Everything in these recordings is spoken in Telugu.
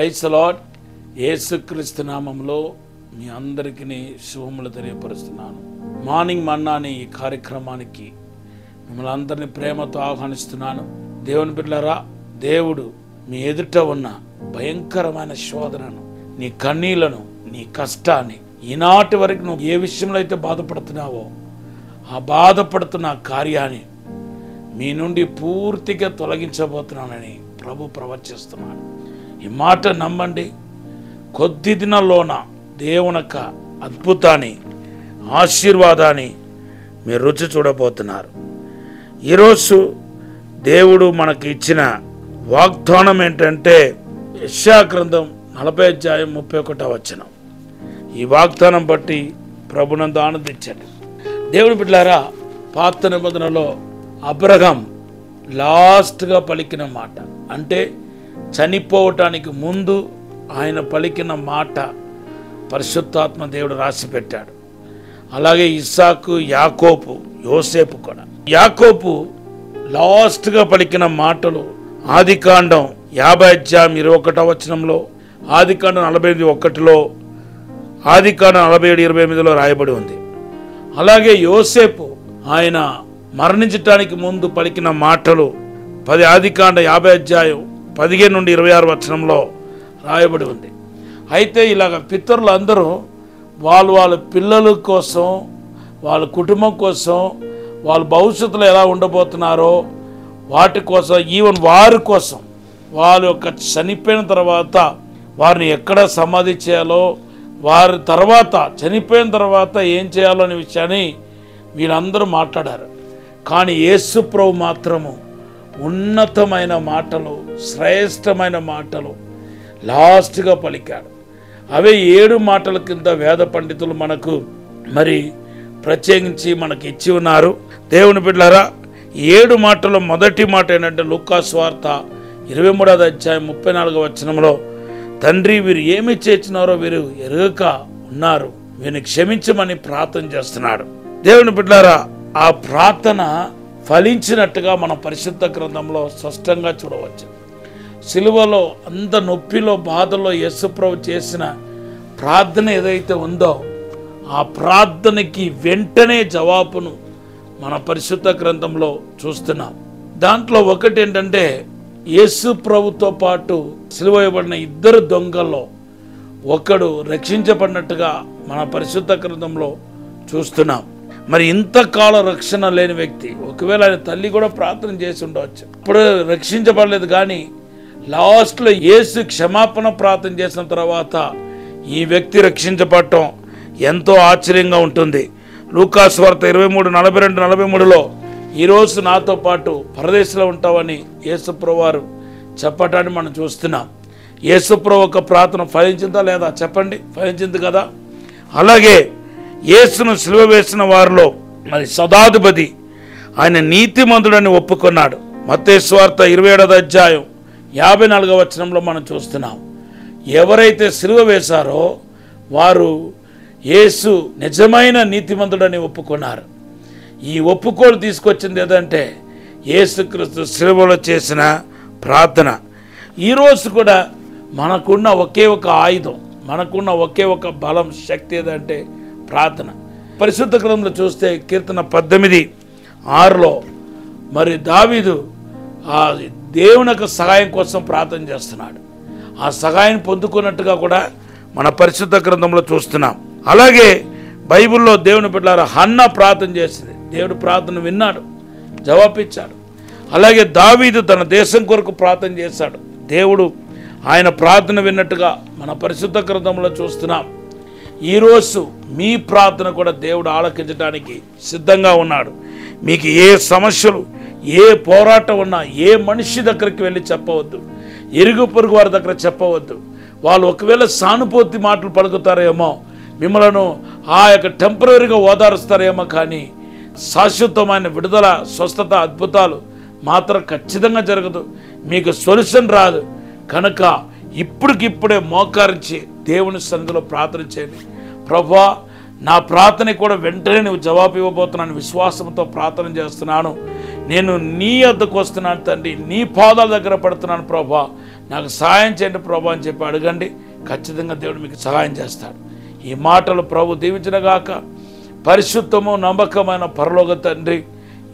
Praise the lord. యేసుక్రీస్తు నామములో మీ అందరికీ శుభములు తెలియపరుస్తున్నాను. మార్నింగ్ మన్నా అనే ఈ కార్యక్రమానికి మిమ్మల్ని అందరినీ ప్రేమతో ఆహ్వానిస్తున్నాను. దేవుని బిడ్డలారా, దేవుడు మీ ఎదుట ఉన్న భయంకరమైన శోధనను, నీ కన్నీళ్లను, నీ కష్టాన్ని, ఈనాటి వరకు నువ్వు ఏ విషయంలో అయితే బాధపడుతున్నావో ఆ బాధపడుతున్న కార్యాన్ని మీ నుండి పూర్తిగా తొలగించబోతున్నానని ప్రభు ప్రవచిస్తున్నాడు. ఈ మాట నమ్మండి. కొద్ది దినాల్లోన దేవునొక్క అద్భుతాన్ని, ఆశీర్వాదాన్ని మీరు రుచి చూడబోతున్నారు. ఈరోజు దేవుడు మనకి ఇచ్చిన వాగ్దానం ఏంటంటే యెషయా గ్రంథం 40:31. ఈ వాగ్దానం బట్టి ప్రభునందు ఆనందించండి. దేవుని బిడ్డలారా, పాత నిబంధనలో అబ్రహాం లాస్ట్గా పలికిన మాట, అంటే చనిపోవటానికి ముందు ఆయన పలికిన మాట పరిశుద్ధాత్మ దేవుడు రాసి పెట్టాడు. అలాగే ఇస్సాకు, యాకోబు, యోసేపు కూడా. యాకోబు లాస్ట్గా పలికిన మాటలు ఆదికాండం 50:21, ఆదికాండం 48:1, ఆదికాండం 47:28 రాయబడి ఉంది. అలాగే యోసేపు ఆయన మరణించటానికి ముందు పలికిన మాటలు ఆదికాండం 50:15-26 రాయబడి ఉంది. అయితే ఇలాగ పితరులందరూ వాళ్ళ పిల్లల కోసం, వాళ్ళ కుటుంబం కోసం, వాళ్ళ భవిష్యత్తులో ఎలా ఉండబోతున్నారో వాటి కోసం, ఈవెన్ వారి కోసం, వాళ్ళ యొక్క చనిపోయిన తర్వాత వారిని ఎక్కడ సమాధి చేయాలో, వారి తర్వాత చనిపోయిన తర్వాత ఏం చేయాలో అనే విషయాన్ని వీళ్ళందరూ మాట్లాడారు. కానీ యేసు ప్రభు మాత్రము ఉన్నతమైన మాటలు, శ్రేష్టమైన మాటలు లాస్ట్గా పలికాడు. అవే 7 మాటల కింద వేద పండితులు మనకు మరి ప్రత్యేకించి మనకి ఇచ్చి ఉన్నారు. దేవుని బిడ్డలారా, 7 మాటలు మొదటి మాట ఏంటంటే లూకా సువార్త 23:34 తండ్రి, వీరు ఏమి చేసినారో వీరు ఎరుగక ఉన్నారు, వీరిని క్షమించమని ప్రార్థన చేస్తున్నాడు. దేవుని బిడ్డలారా, ఆ ప్రార్థన ఫలించినట్టుగా మన పరిశుద్ధ గ్రంథంలో స్పష్టంగా చూడవచ్చు. సిలువలో అంత నొప్పిలో, బాధలో యేసుప్రభు చేసిన ప్రార్థన ఏదైతే ఉందో ఆ ప్రార్థనకి వెంటనే జవాబును మన పరిశుద్ధ గ్రంథంలో చూస్తున్నాం. దాంట్లో ఒకటి ఏంటంటే, యేసు ప్రభుతో పాటు సిలువ వేయబడిన 2 దొంగల్లో ఒకడు రక్షించబడినట్టుగా మన పరిశుద్ధ గ్రంథంలో చూస్తున్నాం. మరి ఇంతకాల రక్షణ లేని వ్యక్తి, ఒకవేళ ఆయన తల్లి కూడా ప్రార్థన చేసి ఉండవచ్చు, ఇప్పుడు రక్షించబడలేదు. కానీ లాస్ట్లో యేసు క్షమాపణ ప్రార్థన చేసిన తర్వాత ఈ వ్యక్తి రక్షించబడటం ఎంతో ఆశ్చర్యంగా ఉంటుంది. లూకా సువార్త 23:42-43 ఈరోజు నాతో పాటు పరదేశంలో ఉంటావని యేసుప్రభు వారు చెప్పటాన్ని మనం చూస్తున్నాం. యేసుప్రభు ఒక ప్రార్థన ఫలించిందా లేదా చెప్పండి? ఫలించింది కదా. అలాగే యేసును సిలువ వేసిన వారిలో మరి శతాధిపతి ఆయన నీతిమంతుడని ఒప్పుకున్నాడు. మత్తయి సువార్త 27:54 మనం చూస్తున్నాం. ఎవరైతే సిలువ వేశారో వారు యేసు నిజమైన నీతిమంతుడని ఒప్పుకున్నారు. ఈ ఒప్పుకోలు తీసుకొచ్చింది ఏదంటే యేసుక్రీస్తు సిలువలో చేసిన ప్రార్థన. ఈరోజు కూడా మనకున్న ఒకే ఒక ఆయుధం, మనకున్న ఒకే ఒక బలం, శక్తి ఏదంటే ప్రార్థన. పరిశుద్ధ గ్రంథంలో చూస్తే కీర్తన 18:6 మరి దావీదు ఆ దేవుని యొక్క సహాయం కోసం ప్రార్థన చేస్తున్నాడు. ఆ సహాయం పొందుకున్నట్టుగా కూడా మన పరిశుద్ధ గ్రంథంలో చూస్తున్నాం. అలాగే బైబిల్లో దేవుని బిడ్డలారా, హన్న ప్రార్థన చేసింది, దేవుడు ప్రార్థన విన్నాడు, జవాబిచ్చాడు. అలాగే దావీదు తన దేశం కొరకు ప్రార్థన చేశాడు, దేవుడు ఆయన ప్రార్థన విన్నట్టుగా మన పరిశుద్ధ గ్రంథంలో చూస్తున్నాం. ఈరోజు మీ ప్రార్థన కూడా దేవుడు ఆలకించడానికి సిద్ధంగా ఉన్నాడు. మీకు ఏ సమస్యలు, ఏ పోరాటం ఉన్నా ఏ మనిషి దగ్గరికి వెళ్ళి చెప్పవద్దు, ఇరుగు పొరుగు వారి దగ్గర చెప్పవద్దు. వాళ్ళు ఒకవేళ సానుభూతి మాటలు పలుకుతారేమో, మిమ్మలను ఆ యొక్క టెంపరీగా ఓదారుస్తారేమో, కానీ శాశ్వతమైన విడుదల, స్వస్థత, అద్భుతాలు మాత్రం ఖచ్చితంగా జరగదు. మీకు సొల్యూషన్ రాదు. కనుక ఇప్పటికిప్పుడే మోకరించి దేవుని సన్నిధిలో ప్రార్థన చేయండి. ప్రభువా, నా ప్రార్థన కూడా వెంటనే నువ్వు జవాబు ఇవ్వబోతున్నాను, విశ్వాసంతో ప్రార్థన చేస్తున్నాను. నేను నీ వద్దకు వస్తున్నాను తండ్రి, నీ పాదాల దగ్గర పడుతున్నాను ప్రభువా. నాకు సహాయం చేయండి ప్రభు అని చెప్పి అడగండి. ఖచ్చితంగా దేవుడు మీకు సహాయం చేస్తాడు. ఈ మాటలు ప్రభు దీవించినగాక. పరిశుద్ధము నమ్మకమైన పరలోక తండ్రి,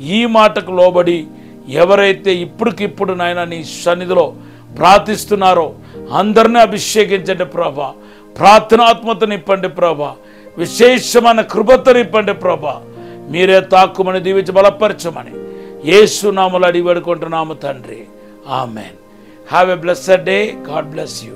ఈ మాటకు లోబడి ఎవరైతే ఇప్పటికిప్పుడు నాయన నీ సన్నిధిలో ప్రార్థిస్తున్నారో అందరినీ అభిషేకించండి ప్రభా. ప్రార్థనాత్మత నింపండి ప్రభా. విశేషమైన కృపతో నింపండి ప్రభా. మీరే తాక్కుమని దీవించి బలపరచమని యేసు నామములో అడిగి వేడుకుంటున్నాము తండ్రి. Amen. Have a blessed day. God bless you.